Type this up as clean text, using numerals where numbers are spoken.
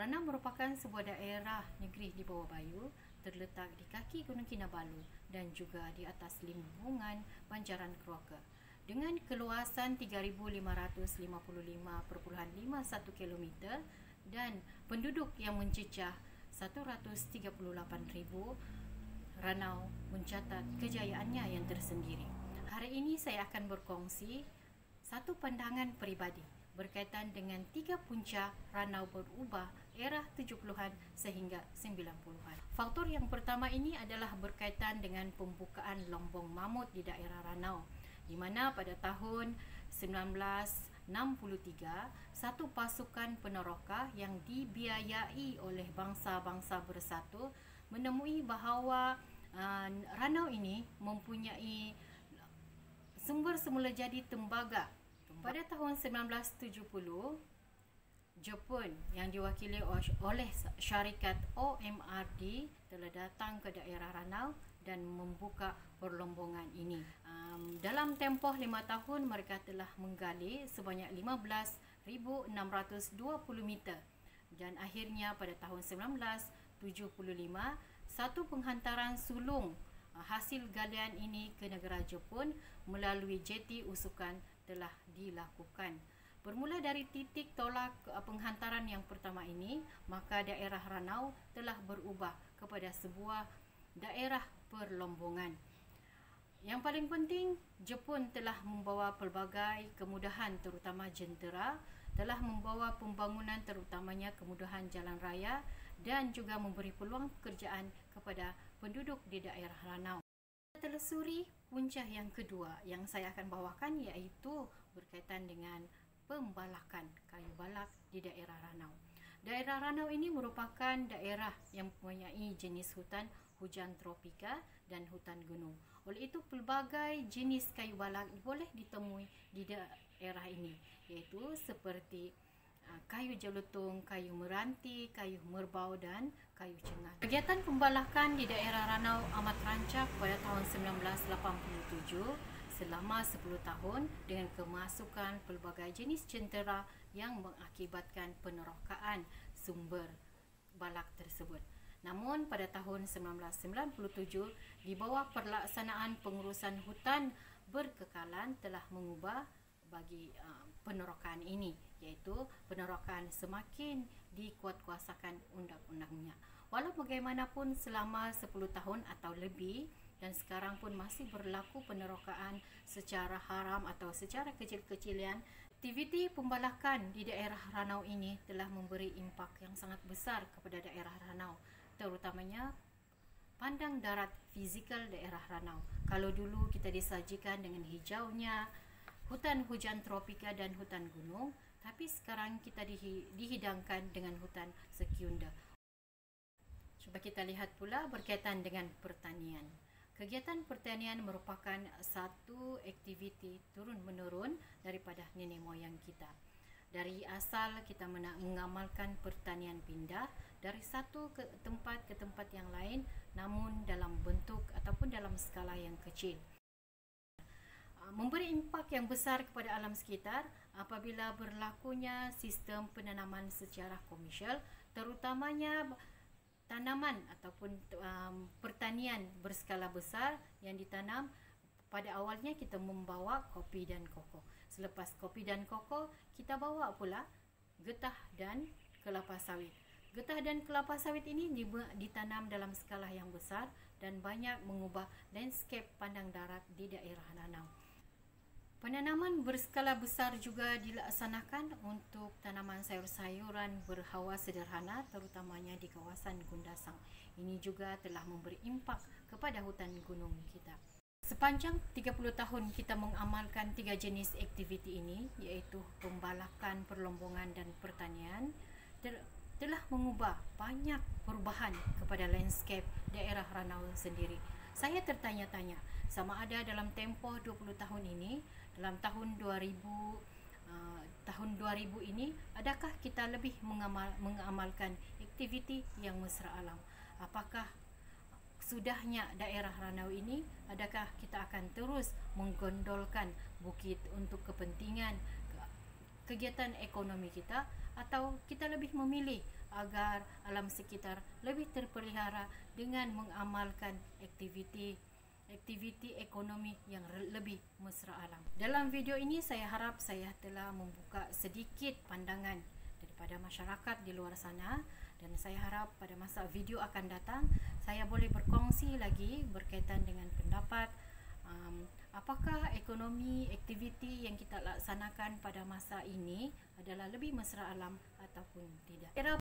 Ranau merupakan sebuah daerah negeri di bawah Bayu, terletak di kaki Gunung Kinabalu dan juga di atas limbungan Banjaran Keruaka. Dengan keluasan 3,555,51 km dan penduduk yang mencecah 138,000, Ranau mencatat kejayaannya yang tersendiri. Hari ini saya akan berkongsi satu pandangan peribadi berkaitan dengan 3 punca Ranau berubah era 70-an sehingga 90-an. Faktor yang pertama ini adalah berkaitan dengan pembukaan Lombong Mamut di daerah Ranau, di mana pada tahun 1963 satu pasukan peneroka yang dibiayai oleh bangsa-bangsa bersatu menemui bahawa Ranau ini mempunyai sumber semula jadi tembaga. Pada tahun 1970, Jepun yang diwakili oleh syarikat OMRD telah datang ke daerah Ranau dan membuka perlombongan ini. Dalam tempoh 5 tahun, mereka telah menggali sebanyak 15,620 meter dan akhirnya pada tahun 1975, satu penghantaran sulung hasil galian ini ke negara Jepun melalui jeti usukan telah dilakukan. Bermula dari titik tolak penghantaran yang pertama ini, maka daerah Ranau telah berubah kepada sebuah daerah perlombongan. Yang paling penting, Jepun telah membawa pelbagai kemudahan terutama jentera, telah membawa pembangunan terutamanya kemudahan jalan raya dan juga memberi peluang pekerjaan kepada penduduk di daerah Ranau. Telusuri punca yang kedua yang saya akan bawakan, iaitu berkaitan dengan pembalakan kayu balak di daerah Ranau. Daerah Ranau ini merupakan daerah yang mempunyai jenis hutan hujan tropika dan hutan gunung. Oleh itu, pelbagai jenis kayu balak boleh ditemui di daerah ini, iaitu seperti kayu jelutung, kayu meranti, kayu merbau dan kayu cengat. Kegiatan pembalakan di daerah Ranau amat rancak pada tahun 1987 selama 10 tahun dengan kemasukan pelbagai jenis jentera yang mengakibatkan penerokaan sumber balak tersebut. Namun pada tahun 1997, di bawah pelaksanaan pengurusan hutan berkekalan telah mengubah bagi penerokaan ini, iaitu penerokaan semakin dikuatkuasakan undang-undangnya. Walau bagaimanapun selama 10 tahun atau lebih dan sekarang pun masih berlaku penerokaan secara haram atau secara kecil-kecilan, aktiviti pembalakan di daerah Ranau ini telah memberi impak yang sangat besar kepada daerah Ranau, terutamanya pandang darat fizikal daerah Ranau. Kalau dulu kita disajikan dengan hijaunya hutan hujan tropika dan hutan gunung, tapi sekarang kita dihidangkan dengan hutan sekunder. Cuba kita lihat pula berkaitan dengan pertanian. Kegiatan pertanian merupakan satu aktiviti turun-menurun daripada nenek moyang kita. Dari asal kita mengamalkan pertanian pindah dari satu tempat ke tempat yang lain, namun dalam bentuk ataupun dalam skala yang kecil. Memberi impak yang besar kepada alam sekitar apabila berlakunya sistem penanaman secara komersial, terutamanya tanaman ataupun pertanian berskala besar yang ditanam. Pada awalnya kita membawa kopi dan koko. Selepas kopi dan koko, kita bawa pula getah dan kelapa sawit. Getah dan kelapa sawit ini ditanam dalam skala yang besar dan banyak mengubah landscape pandang darat di daerah Ranau. Penanaman berskala besar juga dilaksanakan untuk tanaman sayur-sayuran berhawa sederhana, terutamanya di kawasan Gundasang. Ini juga telah memberi impak kepada hutan gunung kita. Sepanjang 30 tahun kita mengamalkan 3 jenis aktiviti ini, iaitu pembalakan, perlombongan dan pertanian, telah mengubah banyak perubahan kepada landscape daerah Ranau sendiri. Saya tertanya-tanya, sama ada dalam tempoh 20 tahun ini, dalam tahun 2000 ini, adakah kita lebih mengamalkan aktiviti yang mesra alam? Apakah sudahnya daerah Ranau ini, adakah kita akan terus menggondolkan bukit untuk kepentingan kegiatan ekonomi kita, atau kita lebih memilih agar alam sekitar lebih terpelihara dengan mengamalkan aktiviti ekonomi yang lebih mesra alam. Dalam video ini saya harap saya telah membuka sedikit pandangan daripada masyarakat di luar sana, dan saya harap pada masa video akan datang saya boleh berkongsi lagi berkaitan dengan pendapat apakah ekonomi aktiviti yang kita laksanakan pada masa ini adalah lebih mesra alam ataupun tidak.